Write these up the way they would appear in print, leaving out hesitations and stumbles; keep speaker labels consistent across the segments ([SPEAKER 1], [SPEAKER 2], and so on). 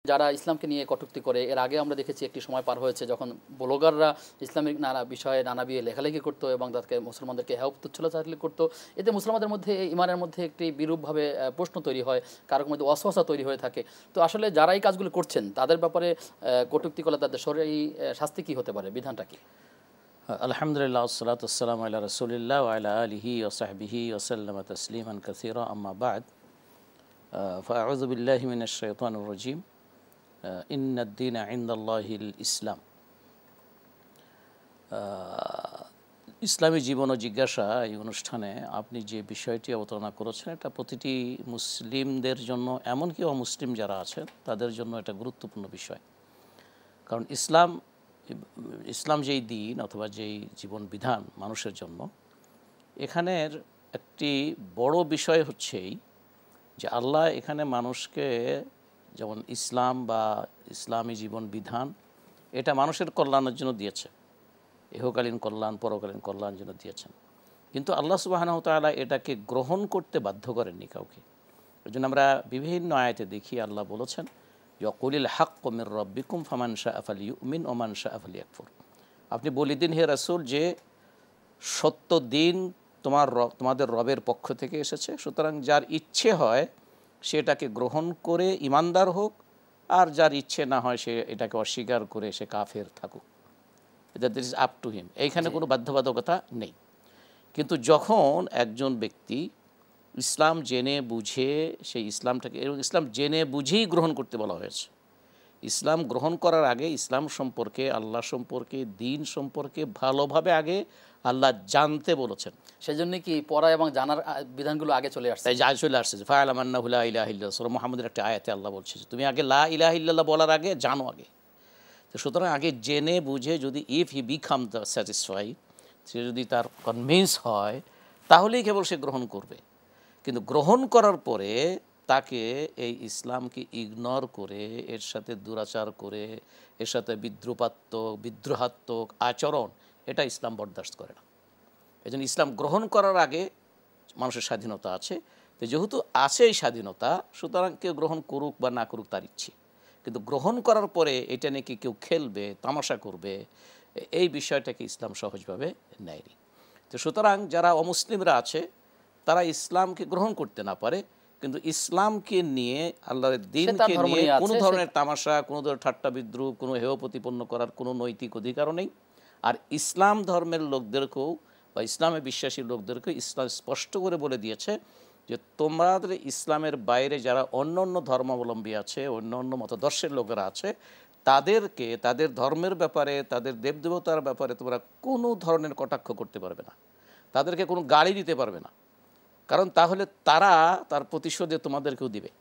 [SPEAKER 1] যারা ইসলামকে নিয়ে কটূক্তি করে, এর আগে আমরা দেখেছি একটি সময় পার হয়েছে যখন ব্লগাররা ইসলামিক নানা বিষয়ে নানা বিয়ে লেখালেখি করতো এবং তাদেরকে মুসলমানদেরকে হেল্প তুচ্ছলতালি করতো। এতে মুসলমানদের মধ্যে ইমানের মধ্যে একটি বিরূপভাবে প্রশ্ন তৈরি হয়, কারোর মধ্যে অস্বস্থতা তৈরি হয়ে থাকে। তো আসলে যারা এই কাজগুলো করছেন তাদের ব্যাপারে কটূক্তি করলে তাদের শরীরে শাস্তি কী হতে পারে, বিধানটা কি?
[SPEAKER 2] আলহামদুলিল্লাহ ওয়াসসালাতু ওয়াসসালামু আলা রাসূলিল্লাহ ওয়া আলা আলিহি ওয়া সাহবিহি ওয়া সাল্লামা তাসলিমান কাসীরা আম্মা বা'দ ফাআউযু বিল্লাহি মিনাশ শাইতানির রাজীম ইন্নাদ দীনা ইনদাল্লাহিল ইসলাম। ইসলামী জীবন ও জিজ্ঞাসা এই অনুষ্ঠানে আপনি যে বিষয়টি অবতারণা করেছেন এটা প্রতিটি মুসলিমদের জন্য, এমনকি অমুসলিম যারা আছেন তাদের জন্য এটা গুরুত্বপূর্ণ বিষয়। কারণ ইসলাম যেই দিন অথবা যেই জীবন বিধান মানুষের জন্য, এখানের একটি বড় বিষয় হচ্ছেই যে আল্লাহ এখানে মানুষকে যেমন ইসলাম বা ইসলামী জীবন বিধান এটা মানুষের কল্যাণের জন্য দিয়েছে, ইহকালীন কল্যাণ পরকালীন কল্যাণ জন্য দিয়েছেন। কিন্তু আল্লাহ সুবহানাহু ওয়া তাআলা এটাকে গ্রহণ করতে বাধ্য করেননি কাউকে। এই জন্য আমরা বিভিন্ন আয়াতে দেখি আল্লাহ বলেছেন ইয়াকুলিল হাক্কু মির রাব্বিকুম ফামান শাআ ফালিউমিন ওয়া মান শাআ ফালিয়াকফুর। আপনি বলে দিন হে রাসূল যে সত্য দিন তোমাদের রবের পক্ষ থেকে এসেছে, সুতরাং যার ইচ্ছে হয় সেটাকে গ্রহণ করে ইমানদার হোক, আর যার ইচ্ছে না হয় সে এটাকে অস্বীকার করে সে কাফের থাকুক। That is up to him. এইখানে কোনো বাধ্যবাধকতা নেই। কিন্তু যখন একজন ব্যক্তি ইসলাম জেনে বুঝে সেই ইসলামটাকে, এবং ইসলাম জেনে বুঝেই গ্রহণ করতে বলা হয়েছে, ইসলাম গ্রহণ করার আগে ইসলাম সম্পর্কে, আল্লাহ সম্পর্কে, দিন সম্পর্কে ভালোভাবে আগে আল্লাহ জানতে বলেছেন।
[SPEAKER 1] সেজন্য কি পড়া এবং জানার বিধানগুলো আগে চলে আসছে,
[SPEAKER 2] তাই যা চলে আসছে যে ফায়ালাম আন্নাহু লা ইলাহা ইল্লাল্লাহ। সূরা মুহাম্মদের একটা আয়াতে আল্লাহ বলছে যে তুমি আগে লা ইলাহা ইল্লাল্লাহ বলার আগে জানো আগে। তো সুতরাং আগে জেনে বুঝে যদি if he become the satisfied, সে যদি তার কনভিন্স হয় তাহলেই কেবল সে গ্রহণ করবে। কিন্তু গ্রহণ করার পরে তাকে এই ইসলামকে ইগনোর করে, এর সাথে দুরাচার করে, এর সাথে বিদ্রোহাত্মক আচরণ, এটা ইসলাম বরদাস্ত করে না। এই জন্য ইসলাম গ্রহণ করার আগে মানুষের স্বাধীনতা আছে। তো যেহেতু আছে এই স্বাধীনতা, সুতরাং কেউ গ্রহণ করুক বা না করুক তার ইচ্ছে। কিন্তু গ্রহণ করার পরে এটা নাকি কেউ খেলবে, তামাশা করবে, এই বিষয়টাকে ইসলাম সহজভাবে নেয়নি। তো সুতরাং যারা অমুসলিমরা আছে তারা ইসলামকে গ্রহণ করতে না পারে, কিন্তু ইসলামকে নিয়ে, আল্লাহর দ্বীনকে নিয়ে কোনো ধরনের তামাশা, কোনো ধরনের ঠাট্টা বিদ্রুপ, কোনো হেয় প্রতিপন্ন করার কোনো নৈতিক অধিকারও নেই। আর ইসলাম ধর্মের লোকদেরকেও বা ইসলামে বিশ্বাসী লোকদেরকেও ইসলাম স্পষ্ট করে বলে দিয়েছে যে তোমাদের ইসলামের বাইরে যারা অন্য অন্য ধর্মাবলম্বী আছে, অন্য অন্য মতাদর্শের লোকেরা আছে, তাদেরকে তাদের ধর্মের ব্যাপারে, তাদের দেবদেবতার ব্যাপারে তোমরা কোনো ধরনের কটাক্ষ করতে পারবে না, তাদেরকে কোনো গালি দিতে পারবে না, কারণ তাহলে তারা তার প্রতিশোধে তোমাদেরকেও দিবে।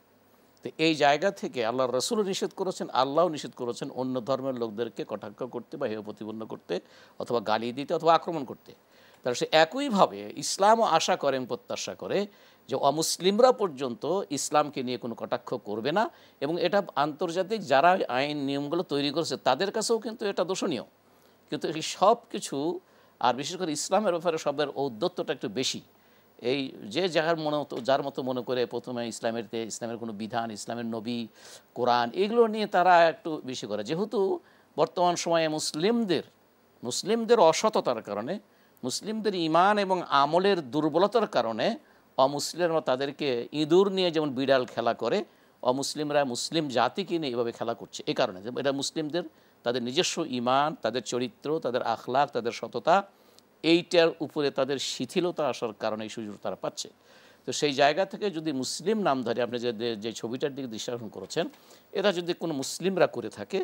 [SPEAKER 2] তো এই জায়গা থেকে আল্লাহর রাসূলও নিষেধ করেছেন, আল্লাহও নিষেধ করেছেন অন্য ধর্মের লোকদেরকে কটাক্ষ করতে বা হেয় প্রতিপন্ন করতে, অথবা গালি দিতে, অথবা আক্রমণ করতে। তার সে একইভাবে ইসলামও আশা করেন, প্রত্যাশা করে যে অমুসলিমরা পর্যন্ত ইসলামকে নিয়ে কোনো কটাক্ষ করবে না, এবং এটা আন্তর্জাতিক যারা আইন নিয়মগুলো তৈরি করেছে তাদের কাছেও কিন্তু এটা দোষণীয়। কিন্তু এই সব কিছু, আর বিশেষ করে ইসলামের ব্যাপারে সবের ঔদ্ধত্যটা একটু বেশি। এই যে যার মতো মনে করে প্রথমে ইসলামের কোনো বিধান, ইসলামের নবী, কোরআন, এগুলো নিয়ে তারা একটু বেশি করে। যেহেতু বর্তমান সময়ে মুসলিমদের অসততার কারণে, মুসলিমদের ঈমান এবং আমলের দুর্বলতার কারণে অমুসলিমরা তাদেরকে ইঁদুর নিয়ে যেমন বিড়াল খেলা করে, অমুসলিমরা মুসলিম জাতিকে নিয়ে এভাবে খেলা করছে। এই কারণে যে এটা মুসলিমদের তাদের নিজস্ব ঈমান, তাদের চরিত্র, তাদের আখলাক, তাদের সততা, এইটার উপরে তাদের শিথিলতা আসার কারণে এই সুযোগ তারা পাচ্ছে। তো সেই জায়গা থেকে যদি মুসলিম নামধারী, আপনি যে ছবিটার দিকে দৃষ্টান্তর করেছেন, এটা যদি কোনো মুসলিমরা করে থাকে,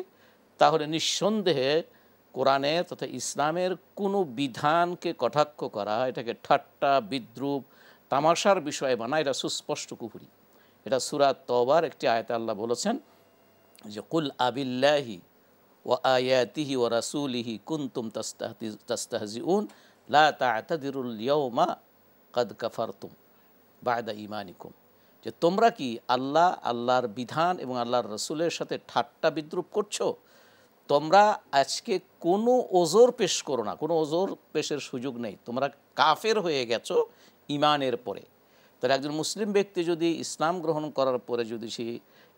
[SPEAKER 2] তাহলে নিঃসন্দেহে কোরআনের তথা ইসলামের কোনো বিধানকে কটাক্ষ করা, এটাকে ঠাট্টা বিদ্রুপ তামাশার বিষয় বানা, এটা সুস্পষ্ট কুফরি। এটা সূরা তওবার একটি আয়াতে আল্লাহ বলেছেন যে কুল আবিল্লাহি ওয়া আয়াতিহি ওয়া রাসূলিহি কুনতুম তাস্তাহজিউন লা তা'তাদিরুল ইয়াওমা ক্বাদ কাফারতুম বা'দা ঈমানিকুম। যে তোমরা কি আল্লাহর বিধান এবং আল্লাহর রাসূলের সাথে ঠাট্টা বিদ্রুপ করছো? তোমরা আজকে কোনো ওজর পেশ করো না, কোনো ওজর পেশের সুযোগ নেই, তোমরা কাফের হয়ে গেছো ঈমানের পরে। তাহলে একজন মুসলিম ব্যক্তি যদি ইসলাম গ্রহণ করার পরে যদি সে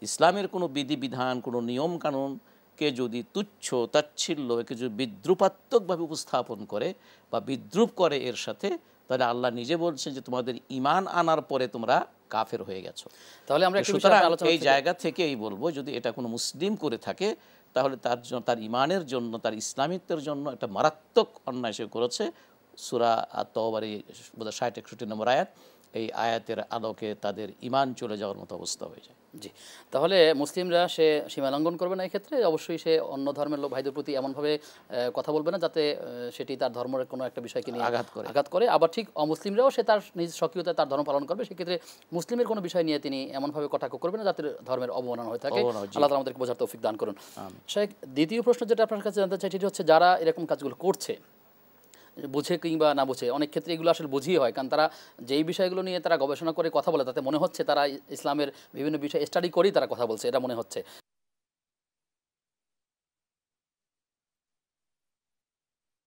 [SPEAKER 2] ইসলামের কোনো বিধিবিধান, কোনো নিয়ম কানুনকে যদি তুচ্ছ তাচ্ছিল্য, একে যদি বিদ্রুপাত্মকভাবে উপস্থাপন করে বা বিদ্রুপ করে এর সাথে, তাহলে আল্লাহ নিজে বলছেন যে তোমাদের ঈমান আনার পরে তোমরা কাফের হয়ে গেছো।
[SPEAKER 1] তাহলে আমরা একটু
[SPEAKER 2] সুতরাং
[SPEAKER 1] আলোচনা
[SPEAKER 2] এই জায়গা থেকেই বলবো, যদি এটা কোনো মুসলিম করে থাকে তাহলে তার জন্য, তার ঈমানের জন্য, তার ইসলামিত্বের জন্য একটা মারাত্মক অন্যায় সে করেছে। সূরা আত-তাওবার 60-61 নম্বর আয়াত, এই আয়াতের আলোকে তাদের ঈমান চলে যাওয়ার মতো অবস্থা হয়ে যায়।
[SPEAKER 1] জি, তাহলে মুসলিমরা সে সীমা লঙ্ঘন করবে না, এক্ষেত্রে অবশ্যই সে অন্য ধর্মের লোক ভাইদের প্রতি এমনভাবে কথা বলবে না যাতে সেটি তার ধর্মের কোনো একটা বিষয়কে নিয়ে আঘাত করে। আবার ঠিক অমুসলিমরাও সে তার নিজ স্বকীয়তায় তার ধর্ম পালন করবে, সেক্ষেত্রে মুসলিমের কোনো বিষয় নিয়ে তিনি এমনভাবে কটাক্ষ করবে না যাতে ধর্মের অবমাননা হয়ে থাকে। আল্লাহ তাআলা আমাদেরকে বোঝার তৌফিক দান করুন। শেখ, দ্বিতীয় প্রশ্ন যেটা আপনার কাছে জানতে চাই সেটি হচ্ছে, যারা এরকম কাজগুলো করছে, বুঝে কিংবা না বুঝে, অনেক ক্ষেত্রে এগুলো আসলে বুঝিয়ে হয়, কারণ তারা যেই বিষয়গুলো নিয়ে তারা গবেষণা করে কথা বলে তাতে মনে হচ্ছে তারা ইসলামের বিভিন্ন বিষয় স্টাডি করেই তারা কথা বলছে, এটা মনে হচ্ছে।